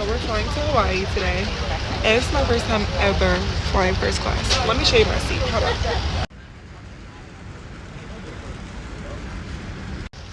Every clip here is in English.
So we're flying to Hawaii today, and it's my first time ever flying first class. Let me show you my seat. Hold on.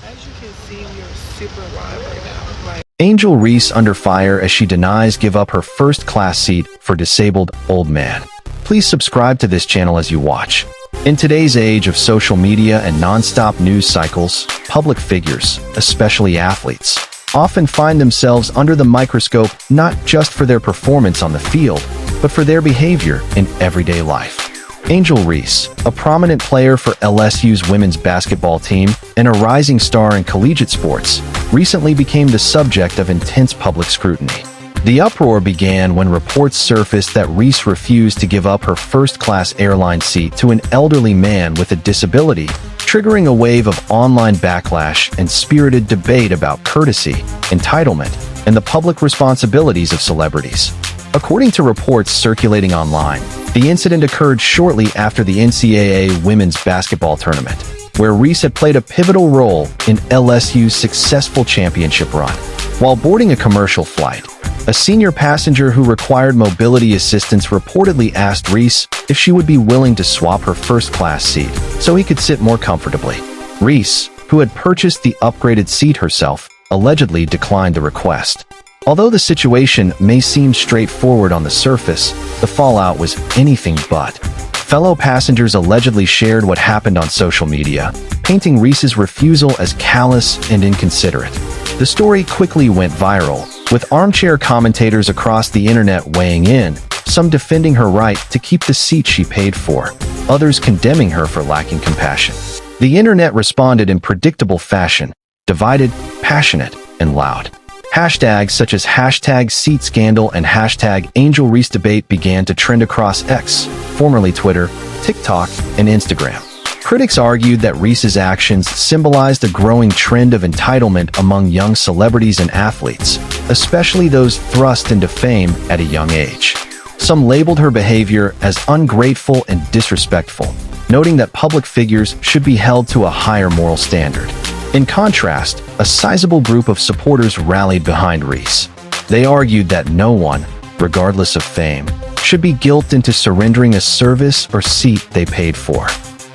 As you can see, we are super live right now. Angel Reese under fire as she denies give up her first class seat for disabled old man. Please subscribe to this channel as you watch. In today's age of social media and non-stop news cycles, public figures, especially athletes, often find themselves under the microscope not just for their performance on the field, but for their behavior in everyday life. Angel Reese, a prominent player for LSU's women's basketball team and a rising star in collegiate sports, recently became the subject of intense public scrutiny. The uproar began when reports surfaced that Reese refused to give up her first-class airline seat to an elderly man with a disability, triggering a wave of online backlash and spirited debate about courtesy, entitlement, and the public responsibilities of celebrities. According to reports circulating online, the incident occurred shortly after the NCAA women's basketball tournament, where Reese had played a pivotal role in LSU's successful championship run. While boarding a commercial flight, a senior passenger who required mobility assistance reportedly asked Reese if she would be willing to swap her first-class seat so he could sit more comfortably. Reese, who had purchased the upgraded seat herself, allegedly declined the request. Although the situation may seem straightforward on the surface, the fallout was anything but. Fellow passengers allegedly shared what happened on social media, painting Reese's refusal as callous and inconsiderate. The story quickly went viral, with armchair commentators across the internet weighing in, some defending her right to keep the seat she paid for, others condemning her for lacking compassion. The internet responded in predictable fashion, divided, passionate, and loud. Hashtags such as #SeatScandal and #AngelReeseDebate began to trend across X, formerly Twitter, TikTok, and Instagram. Critics argued that Reese's actions symbolized a growing trend of entitlement among young celebrities and athletes, especially those thrust into fame at a young age. Some labeled her behavior as ungrateful and disrespectful, noting that public figures should be held to a higher moral standard. In contrast, a sizable group of supporters rallied behind Reese. They argued that no one, regardless of fame, should be guilted into surrendering a service or seat they paid for.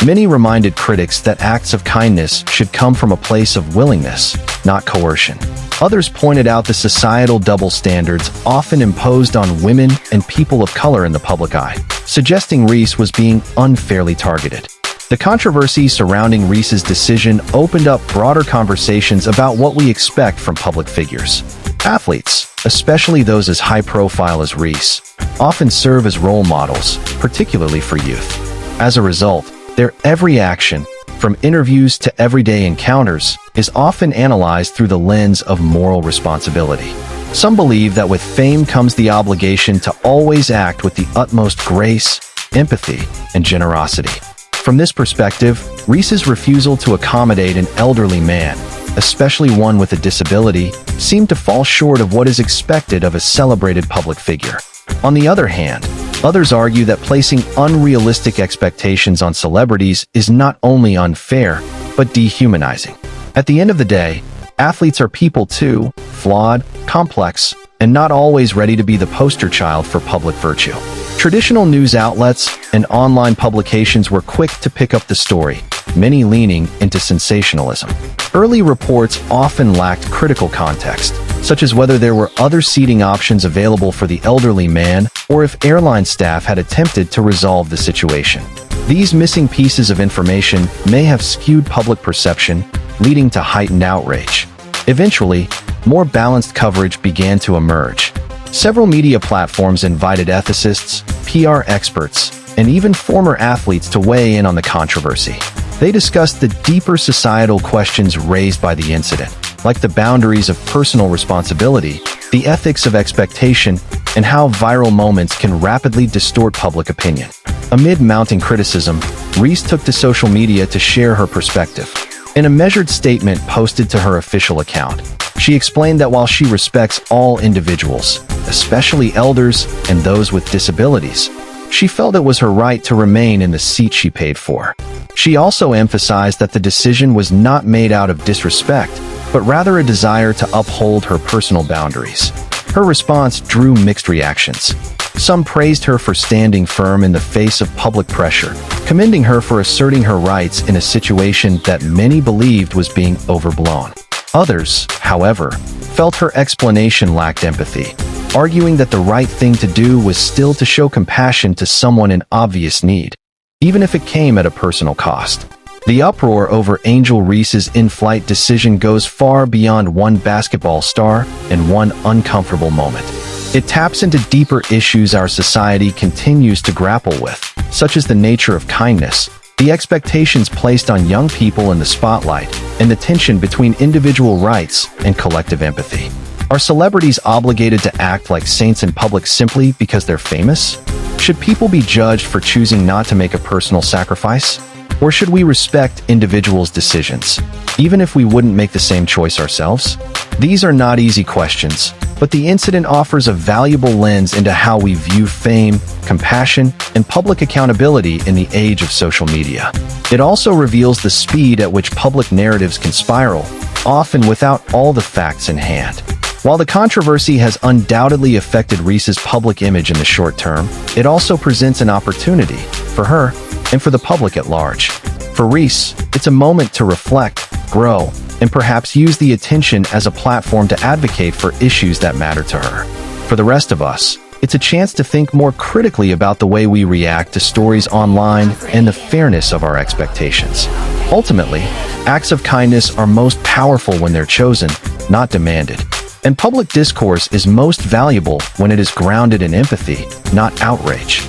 Many reminded critics that acts of kindness should come from a place of willingness, not coercion. Others pointed out the societal double standards often imposed on women and people of color in the public eye, suggesting Reese was being unfairly targeted. The controversy surrounding Reese's decision opened up broader conversations about what we expect from public figures. Athletes, especially those as high-profile as Reese, often serve as role models, particularly for youth. As a result, their every action, from interviews to everyday encounters, is often analyzed through the lens of moral responsibility. Some believe that with fame comes the obligation to always act with the utmost grace, empathy, and generosity. From this perspective, Reese's refusal to accommodate an elderly man, especially one with a disability, seemed to fall short of what is expected of a celebrated public figure. On the other hand, others argue that placing unrealistic expectations on celebrities is not only unfair, but dehumanizing. At the end of the day, athletes are people too, flawed, complex, and not always ready to be the poster child for public virtue. Traditional news outlets and online publications were quick to pick up the story, many leaning into sensationalism. Early reports often lacked critical context, such as whether there were other seating options available for the elderly man or if airline staff had attempted to resolve the situation. These missing pieces of information may have skewed public perception, leading to heightened outrage. Eventually, more balanced coverage began to emerge. Several media platforms invited ethicists, PR experts, and even former athletes to weigh in on the controversy. They discussed the deeper societal questions raised by the incident, like the boundaries of personal responsibility, the ethics of expectation, and how viral moments can rapidly distort public opinion. Amid mounting criticism, Reese took to social media to share her perspective. In a measured statement posted to her official account, she explained that while she respects all individuals, especially elders and those with disabilities, she felt it was her right to remain in the seat she paid for. She also emphasized that the decision was not made out of disrespect, but rather a desire to uphold her personal boundaries. Her response drew mixed reactions. Some praised her for standing firm in the face of public pressure, commending her for asserting her rights in a situation that many believed was being overblown. Others, however, felt her explanation lacked empathy, arguing that the right thing to do was still to show compassion to someone in obvious need, even if it came at a personal cost. The uproar over Angel Reese's in-flight decision goes far beyond one basketball star and one uncomfortable moment. It taps into deeper issues our society continues to grapple with, such as the nature of kindness, the expectations placed on young people in the spotlight, and the tension between individual rights and collective empathy. Are celebrities obligated to act like saints in public simply because they're famous? Should people be judged for choosing not to make a personal sacrifice? Or should we respect individuals' decisions, even if we wouldn't make the same choice ourselves? These are not easy questions, but the incident offers a valuable lens into how we view fame, compassion, and public accountability in the age of social media. It also reveals the speed at which public narratives can spiral, often without all the facts in hand. While the controversy has undoubtedly affected Reese's public image in the short term, it also presents an opportunity for her and for the public at large. For Reese, it's a moment to reflect, grow, and perhaps use the attention as a platform to advocate for issues that matter to her. For the rest of us, it's a chance to think more critically about the way we react to stories online and the fairness of our expectations. Ultimately, acts of kindness are most powerful when they're chosen, not demanded. And public discourse is most valuable when it is grounded in empathy, not outrage.